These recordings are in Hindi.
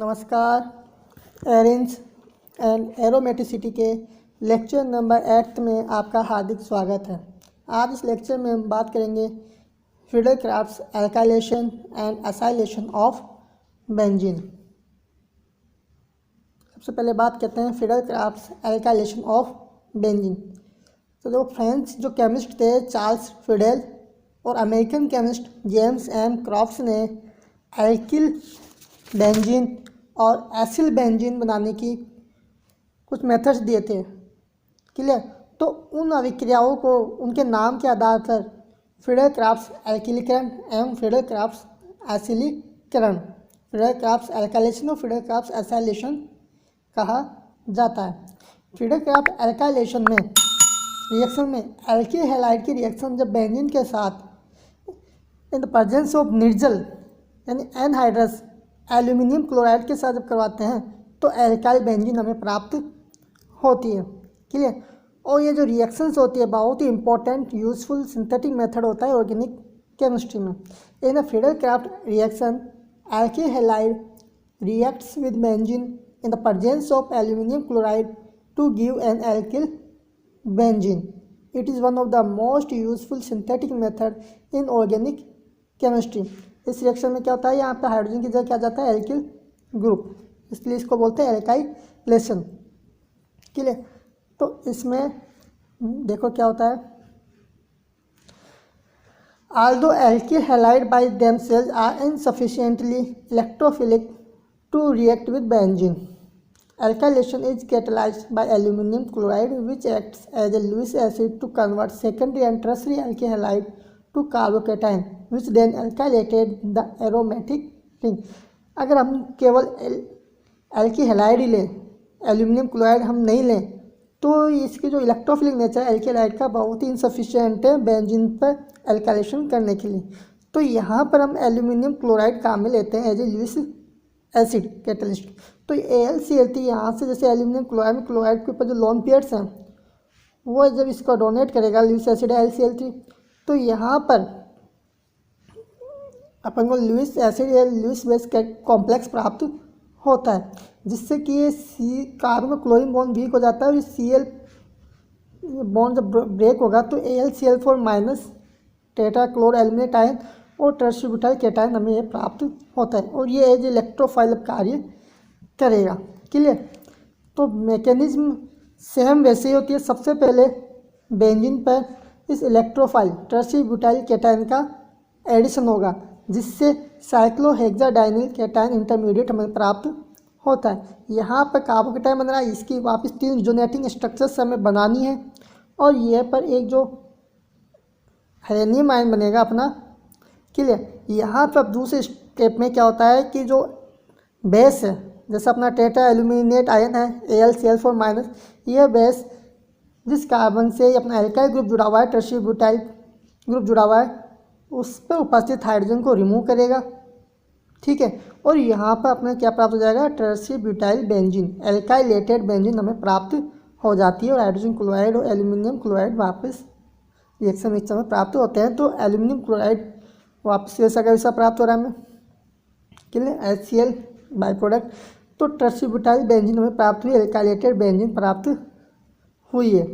नमस्कार। एरेंज एंड एरोमेटिसिटी के लेक्चर नंबर 8 में आपका हार्दिक स्वागत है। आज इस लेक्चर में हम बात करेंगे Fidel-crafts alkylation and acylation of benzene. सबसे पहले बात करते हैं फिडेल-क्राफ्ट्स एल्काइलेशन ऑफ बेंजीन। तो जो फ्रेंच जो केमिस्ट थे चार्ल्स फिडेल और अमेरिकन केमिस्ट जेम्स एम क्रॉफ्ट्स ने एल्किल बेंजीन और एसिल बेंजीन बनाने की कुछ मेथड्स दिए थे। क्लियर? तो उन अभिक्रियाओं को उनके नाम के आधार पर फिडेल-क्राफ्ट्स एल्किलीकरण एवं फिडेल-क्राफ्ट्स एसिलीकरण, फिडेल-क्राफ्ट्स एल्काइलेशन और फिडेल-क्राफ्ट्स एसाइलेशन कहा जाता है। फिडेल-क्राफ्ट एल्काइलेशन में रिएक्शन में एल्किल हैलाइड की रिएक्शन जब बेंजीन के साथ इन द प्रेजेंस ऑफ निर्जल यानी एनहाइड्रस एल्यूमिनियम क्लोराइड के साथ जब करवाते हैं तो एल्काइल बेंजीन हमें प्राप्त होती है। क्लियर? और ये जो रिएक्शंस होती है बहुत ही इंपॉर्टेंट यूजफुल सिंथेटिक मेथड होता है ऑर्गेनिक केमिस्ट्री में। In a Friedel Crafts reaction alkyl halide reacts with benzene in the presence of aluminium chloride to give an alkyl benzene. It is one of the most useful synthetic method in organic chemistry. इस रिएक्शन में क्या होता है, यहाँ पे हाइड्रोजन की जगह क्या जाता है, एल्किल ग्रुप, इसलिए इसको बोलते हैं एल्काइलेशन। क्लियर? तो इसमें देखो क्या होता है, although alkyl halide by themselves are insufficiently electrophilic to react with benzene, alkylation is catalyzed by aluminum chloride which acts as a Lewis acid to convert secondary and tertiary alkyl halide to carbocation which then alkylated the aromatic ring। अगर हम केवल एल्किल हैलाइड ही लें, एल्यूमिनियम क्लोराइड हम नहीं लें, तो इसकी जो इलेक्ट्रोफिलिक नेचर है एल्किल हैलाइड का बहुत ही इनसफिशिएंट है बेंजीन पर एल्काइलेशन करने के लिए। तो यहाँ पर हम एल्यूमिनियम क्लोराइड काम में लेते हैं as a Lewis acid catalyst. तो AlCl3 यहाँ से जैसे एल्यूमिनियम क्लोराइड में क्लोराइड के ऊपर जो लोन पेयर्स हैं वो जब इसको डोनेट करेगा ल्यूइस एसिड LCl3, तो यहाँ पर अपन को लुईस एसिड या लुईस बेस कॉम्प्लेक्स प्राप्त होता है, जिससे कि ये सी कार्बन में क्लोरीन बॉन्ड वीक हो जाता है और Cl बॉन्ड जब ब्रेक होगा तो AlCl4 माइनस टेट्राक्लोर एल्यूमिनेट आयन और टर्शियरी ब्यूटाइल कैटायन हमें ये प्राप्त होता है और ये एज इलेक्ट्रोफाइल कार्य करेगा। क्लियर? तो मैकेनिज्म सेम वैसे ही होती है। सबसे पहले बेंजीन पर इस इलेक्ट्रोफाइल टर्शियरी ब्यूटाइल कैटायन का एडिशन होगा जिससे साइक्लोहेक्साडाइनिल कैटायन इंटरमीडिएट हमें प्राप्त होता है। यहाँ पर कार्बोकेटायन बन रहा है, इसकी वापस 3 रिजोनेटिंग स्ट्रक्चर्स हमें बनानी है और यह पर एक जो हेलेनियम आयन बनेगा अपना। क्लियर? यहाँ पर दूसरे स्टेप में क्या होता है कि जो बेस है जैसे अपना टेट्रा एल्यूमिनेट आयन है AlCl4 माइनस, यह बेस जिस कार्बन से अपना एल्काइल ग्रुप जुड़ा हुआ है, टर्शियरी ब्यूटाइल ग्रुप जुड़ा हुआ है, उस पर उपस्थित हाइड्रोजन को रिमूव करेगा। ठीक है? और यहाँ पर अपने क्या प्राप्त हो जाएगा, टर्शियरी ब्यूटाइल बेंजीन, एल्काइलेटेड बेंजीन हमें प्राप्त हो जाती है और हाइड्रोजन क्लोराइड और एल्यूमिनियम क्लोराइड वापस रिएक्शन मिक्सचर में प्राप्त होते हैं। तो एल्यूमिनियम क्लोराइड वापस वैसा का वैसा प्राप्त हो रहा है हमें। क्लियर? HCl by product. तो टर्शियरी ब्यूटाइल बेंजीन हमें प्राप्त हुई, एल्काइलेटेड बेंजीन प्राप्त हुई है।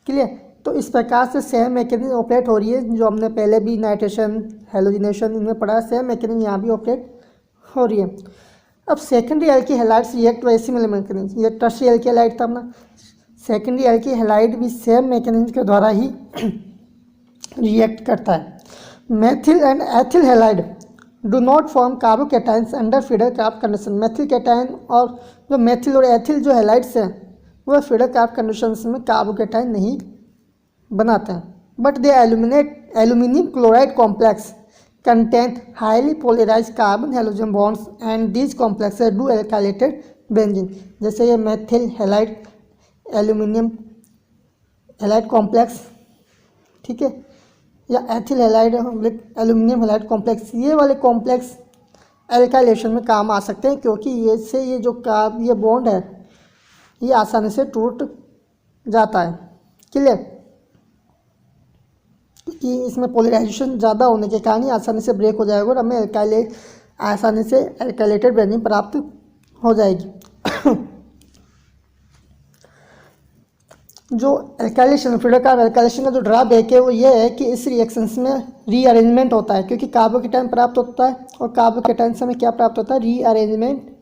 क्लियर? तो इस प्रकार से सेम मैकेनिज्म ऑपरेट हो रही है जो हमने पहले भी नाइट्रेशन हेलोजिनेशन इनमें पढ़ा है, सेम मैकेनिज्म यहाँ भी ऑपरेट हो रही है। अब secondary alkyl halides react by similar mechanism. ये टर्शियरी एल्किल हैलाइड था अपना, सेकेंडरी एल्किल हैलाइड भी सेम मैकेनिज्म के द्वारा ही रिएक्ट करता है। Methyl and ethyl halide do not form carbocations under Friedel Crafts condition. Methyl cation और जो मेथिल और एथिल जो हैलाइड्स हैं वह फिडेल-क्राफ्ट कंडीशंस में कार्बोकैटायन नहीं बनाते हैं, but they aluminium chloride complex contain highly polarised carbon halogen bonds and these complexes do alkylated benzene. जैसे ये methyl halide aluminium halide complex, ठीक है, या ethyl halide aluminium halide complex, ये वाले कॉम्प्लेक्स एल्काइलेशन में काम आ सकते हैं क्योंकि ये से ये जो ये बॉन्ड है ये आसानी से टूट जाता है। क्लियर? कि इसमें पोलराइजेशन ज़्यादा होने के कारण ही आसानी से ब्रेक हो जाएगा और हमें आसानी से एल्काइलेटेड बेंजीन प्राप्त हो जाएगी। जो एल्काइलेशन फ्रीडम कार्ब एल्काइलेशन का जो ड्रॉबैक है वो ये है कि इस रिएक्शंस में रीअरेंजमेंट होता है, क्योंकि कार्बोकेटायन प्राप्त होता है और कार्बोकेटायन से हमें क्या प्राप्त होता है, रीअरेंजमेंट।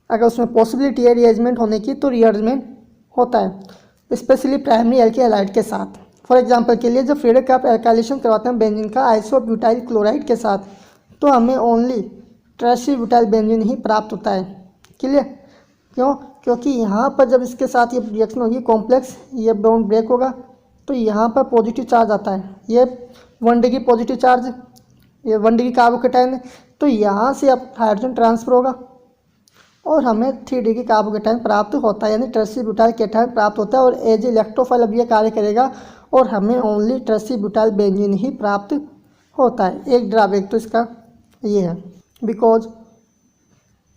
अगर उसमें पॉसिबिलिटी है रीअरेंजमेंट होने की तो रीअरेंजमेंट होता है, स्पेशली प्राइमरी एल्की हैलाइड के साथ। फॉर एग्जांपल के लिए जब फ्रीडम कार्ब एल्काइलेशन करवाते हैं बेंजीन का आइसोब्यूटाइल क्लोराइड के साथ, तो हमें ओनली ट्राइब्यूटाइल बेंजीन ही प्राप्त होता है। क्लियर? क्यों? क्योंकि यहाँ पर जब इसके साथ ये रिएक्शन होगी कॉम्प्लेक्स, ये बॉन्ड ब्रेक होगा तो यहाँ पर पॉजिटिव चार्ज आता है, ये 1 डिग्री पॉजिटिव चार्ज, ये 1 डिग्री कार्बोकेटायन है, तो यहाँ से अब हाइड्रोजन ट्रांसफर होगा और हमें 3 डिग्री कार्बोकेटायन प्राप्त होता है, यानी ट्राइब्यूटाइल केटायन प्राप्त होता है। और एज इलेक्ट्रोफाइल अब ये कार्य करेगा और हमें ओनली ट्राइब्यूटाइल बेंजीन ही प्राप्त होता है। एक ड्रॉबैक तो इसका ये है, because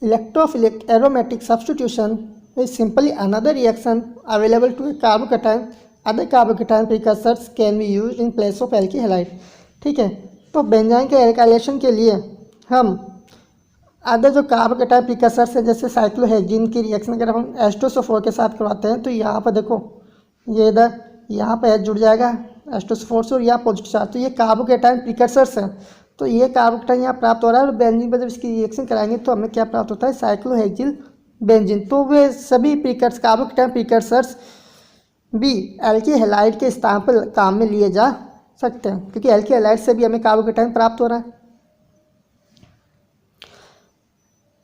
electrophilic aromatic substitution is simply another reaction available to a carbocation. Other carbocation precursors can be used in place of alkyl halide. ठीक है, तो बेंजाइन के एल्काइलेशन के लिए हम अदर जो कार्बोकेटायन प्रिकर्सर्स है जैसे साइक्लोहेक्सिन की रिएक्शन अगर हम H2SO4 के साथ करवाते हैं तो यहाँ पर देखो ये इधर यहाँ पर H जुड़ जाएगा H2SO4 से और यहाँ पॉजिटिव चार्ज, तो ये कार्बोकेटायन प्रिकर्सर्स हैं, तो ये कार्बोकेटायन यहाँ प्राप्त हो रहा है और बेंजीन पर जब इसकी रिएक्शन कराएंगे तो हमें क्या प्राप्त होता है, साइक्लोहेक्सिल बेंजीन। तो वे सभी कार्बोकेटायन प्रिकर्सर्स भी एल्की हैलाइड के स्थान पर काम में लिए जा सकते हैं, क्योंकि एल्की हैलाइड से भी हमें कार्बोकेटायन प्राप्त हो रहा है।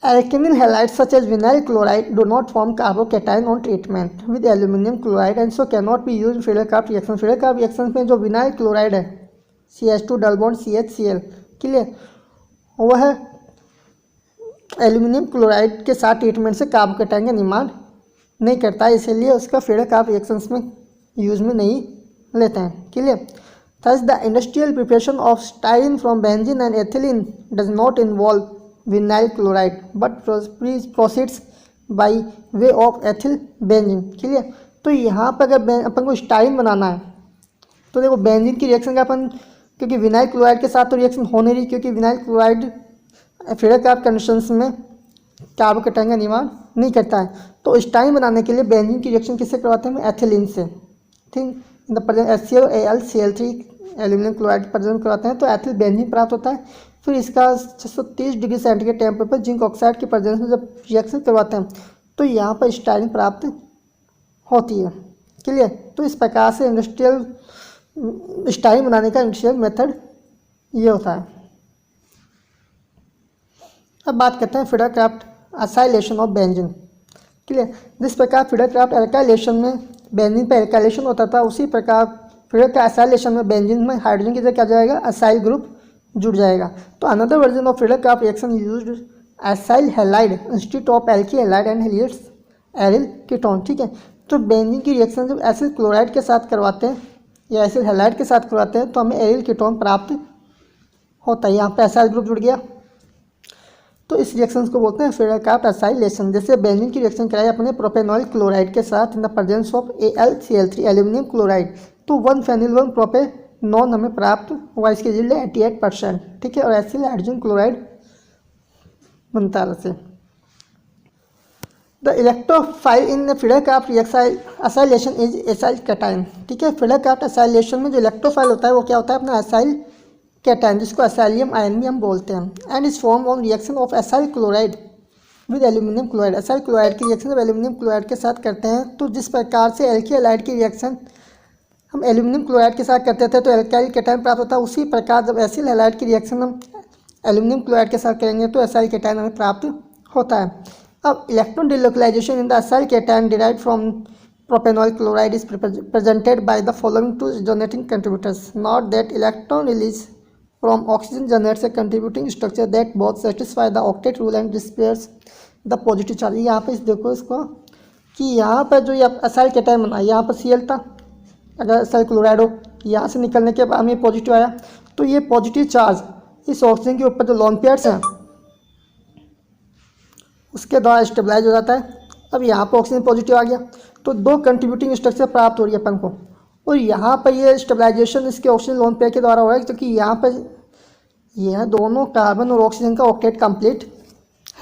Alkynyl halides such as vinyl chloride do not form carbocation on treatment with aluminum chloride and so cannot be used in Friedel-Crafts reaction. Friedel-Crafts reaction में जो vinyl chloride है CH2 double bond CHCl, clear, वह एल्यूमिनियम क्लोराइड के साथ ट्रीटमेंट से कार्बोकेटायन का निर्माण नहीं करता है, इसलिए उसका फ्रीडल-क्राफ्ट रिएक्शंस में यूज में नहीं लेते हैं। Clear? Thus the industrial preparation of styrene from benzene and ethylene does not involve vinyl chloride but proceeds by way of ethyl benzene। Clear? तो यहाँ पर अगर अपन को स्टाइरिन बनाना है तो देखो बेंजीन की रिएक्शन का अपन, क्योंकि विनाइल क्लोराइड के साथ तो रिएक्शन हो नहीं रही, क्योंकि विनाइल क्लोराइड फ्रीडल-क्राफ्ट कंडीशंस में कार्बोकेटायन का निर्माण नहीं करता है, तो स्टाइरिन बनाने के लिए बेंजीन की रिएक्शन किससे करवाते हैं, एथिलीन से। ठीक, इन the presence HCl aluminium chloride present करवाते हैं तो एथिल बेंजीन प्राप्त होता है। फिर इसका 630 डिग्री सेंटीग्रेड टेम्परेचर पर जिंक ऑक्साइड की प्रेजेंस में जब रिएक्शन करवाते हैं तो यहाँ पर स्टाइरिन प्राप्त होती है। क्लियर? तो इस प्रकार से इंडस्ट्रियल स्टाइरिन बनाने का इंडस्ट्रियल मेथड ये होता है। अब बात करते हैं Friedel-Crafts acylation of benzene. Clear? जिस प्रकार फ्रीडल-क्राफ्ट एल्काइलेशन में बेंजीन पर एल्काइलेशन होता था, उसी प्रकार फ्रीडल-क्राफ्ट असाइलेशन में बेंजीन में हाइड्रोजन की जगह क्या जाएगा, असाइल ग्रुप जुड़ जाएगा। तो another version of Friedel-Crafts reaction used acyl halide institute of एल्की halide and Helios aryl ketone. ठीक है, तो बेंजीन की रिएक्शन जब एसिल क्लोराइड के साथ करवाते हैं या एसिल हैलाइड के साथ करवाते हैं तो हमें एरिल कीटोन प्राप्त होता है। यहाँ पे असाइल ग्रुप जुड़ गया, तो इस रिएक्शन को बोलते हैं फ्रीडल-क्राफ्ट असाइलेशन। जैसे बेंजीन की रिएक्शन कराई अपने प्रोपेनॉइल क्लोराइड के साथ इन the presence of AlCl3 aluminium chloride, तो 1 फेनिल 1 प्रोपेनॉन हमें प्राप्त हुआ, इसकी यील्ड 88%। ठीक है, और एसिल हाइड्रोजन क्लोराइड बनता है वैसे। The electrophile in Friedel-Crafts acylation is acyl cation. ठीक है, फ्रीडल-क्राफ्ट असाइलेशन में जो इलेक्ट्रोफाइल होता है वो क्या होता है, अपना एसाइल कैटायन, जिसको असाइलियम आयन भी हम बोलते हैं। And is form on reaction of acyl chloride with aluminium chloride. Acyl chloride की रिएक्शन जब एल्यूमिनियम क्लोराइड के साथ करते हैं तो जिस प्रकार से एल्की हैलाइड की रिएक्शन हम एल्यूमिनियम क्लोराइड के साथ करते थे तो एल्काइल कैटायन प्राप्त होता है, उसी प्रकार जब एसिल हैलाइड की रिएक्शन हम एल्यूमिनियम क्लोराइड के साथ करेंगे तो एसाइल कैटायन हमें प्राप्त होता है। अब electron delocalisation in the acyl cation derived from propanoyl chloride is presented by the following two donating contributors. Note that electron release from oxygen generates a contributing structure that both satisfy the octet rule and disperses the positive charge. यहाँ पे देखो इसको कि यहाँ पर जो ये एसाइल कैटायन बना, यहाँ पर Cl था, अगर एसाइल क्लोराइड हो, यहाँ से निकलने के बाद हमें पॉजिटिव आया, तो ये पॉजिटिव चार्ज इस ऑक्सीजन के ऊपर जो लोन पेयर्स हैं उसके द्वारा स्टेबलाइज हो जाता है। अब यहाँ पर ऑक्सीजन पॉजिटिव आ गया तो 2 कंट्रीब्यूटिंग स्ट्रक्चर प्राप्त हो रही है अपन को, और यहाँ पर ये स्टेबलाइजेशन इसके ऑक्सीजन लोन पेयर के द्वारा हो रहा है, क्योंकि यहाँ पर यह दोनों कार्बन और ऑक्सीजन का ऑक्टेट कंप्लीट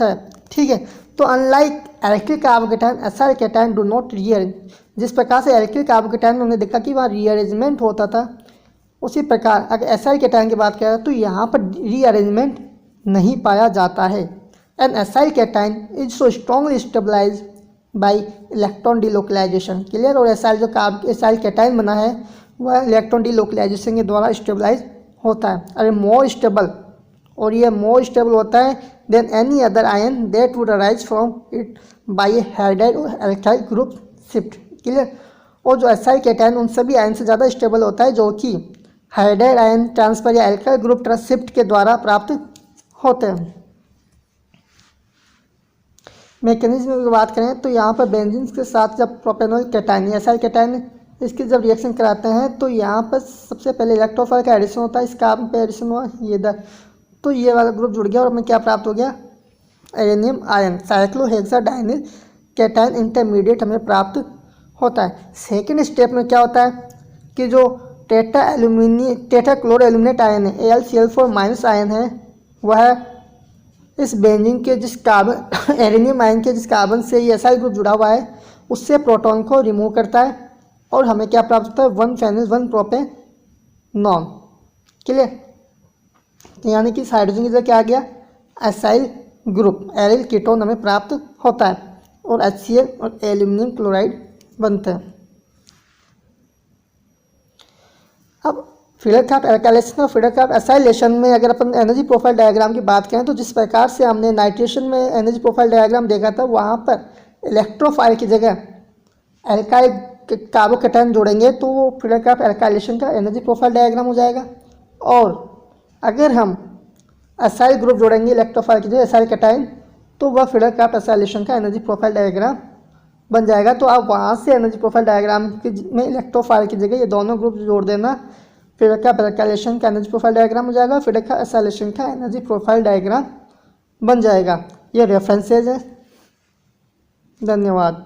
है। ठीक है, तो unlike alkyl carbocation acyl cation do not rearrange, जिस प्रकार से एल्किल कार्बोकेटायन में हमने देखा कि वहाँ रीअरेंजमेंट होता था, उसी प्रकार अगर एसाइल केटायन की बात करें तो यहाँ पर रीअरेंजमेंट नहीं पाया जाता है। An acyl cation is so strongly stabilize by electron delocalization. Clear. और एसाइल केटायन बना है वह इलेक्ट्रॉन डिलोकलाइजेशन के द्वारा स्टेबलाइज होता है। अरे मोर स्टेबल, और ये मोर स्टेबल होता है than any other ion that would arise from it by hydride और एल्काइल ग्रुप शिफ्ट। क्लियर। और जो एसाइल केटायन उन सभी आयन से ज़्यादा स्टेबल होता है जो कि हाइड्राइड आयन ट्रांसफर या एल्काइल ग्रुप शिफ्ट के द्वारा प्राप्त होते हैं। मैकेनिज्म की बात करें तो यहाँ पर बेंजीन के साथ जब प्रोपेनॉल केटायन या एसाइल केटायन इसकी जब रिएक्शन कराते हैं तो यहाँ पर सबसे पहले इलेक्ट्रोफाइल का एडिशन होता है, इस कार्बन पे एडिशन हुआ ये तो ये वाला ग्रुप जुड़ गया और हमें क्या प्राप्त हो गया, एरेनियम आयन साइक्लोहेक्साडाइनिल केटायन इंटरमीडिएट हमें प्राप्त होता है। सेकेंड स्टेप में क्या होता है कि जो टेट्रा क्लोरो एल्यूमिनेट आयन है AlCl4 माइनस आयन है वह इस बेंजीन के जिस कार्बन एरेनियम आयन के जिस कार्बन से ये एसाइल ग्रुप जुड़ा हुआ है उससे प्रोटॉन को रिमूव करता है और हमें क्या प्राप्त होता है 1 फेनिल 1 प्रोपेनॉन। क्लियर। तो यानी कि इस हाइड्रोजन की जगह क्या आ गया, एसाइल ग्रुप एरिल कीटोन हमें प्राप्त होता है और HCl और एल्यूमिनियम क्लोराइड बनते हैं। अब फ्रीडरक्राफ्ट एल्काइलेशन और फ्रीडरक्राफ्ट एसाइलेशन में अगर अपन एनर्जी प्रोफाइल डायग्राम की बात करें तो जिस प्रकार से हमने नाइट्रेशन में एनर्जी प्रोफाइल डायग्राम देखा था वहाँ पर इलेक्ट्रोफाइल की जगह एल्काइल कार्बोकेटायन जोड़ेंगे तो वो फ्रीडरक्राफ्ट एल्काइलेशन का एनर्जी प्रोफाइल डायग्राम हो जाएगा। और अगर हम एसाइल ग्रुप जोड़ेंगे इलेक्ट्रोफाइल की जगह एसाइल केटायन तो वह फ्रीडरक्राफ्ट एसाइलेशन का एनर्जी प्रोफाइल डायग्राम बन जाएगा। तो आप वहाँ से एनर्जी प्रोफाइल डायग्राम में इलेक्ट्रोफाइल की जगह ये दोनों ग्रुप जोड़ देना, फ्रीडरक्राफ्ट एल्काइलेशन का एनर्जी प्रोफाइल डायग्राम हो जाएगा, फ्रीडरक्राफ्ट एसाइलेशन का एनर्जी प्रोफाइल डायग्राम बन जाएगा। ये रेफरेंसेज है। धन्यवाद।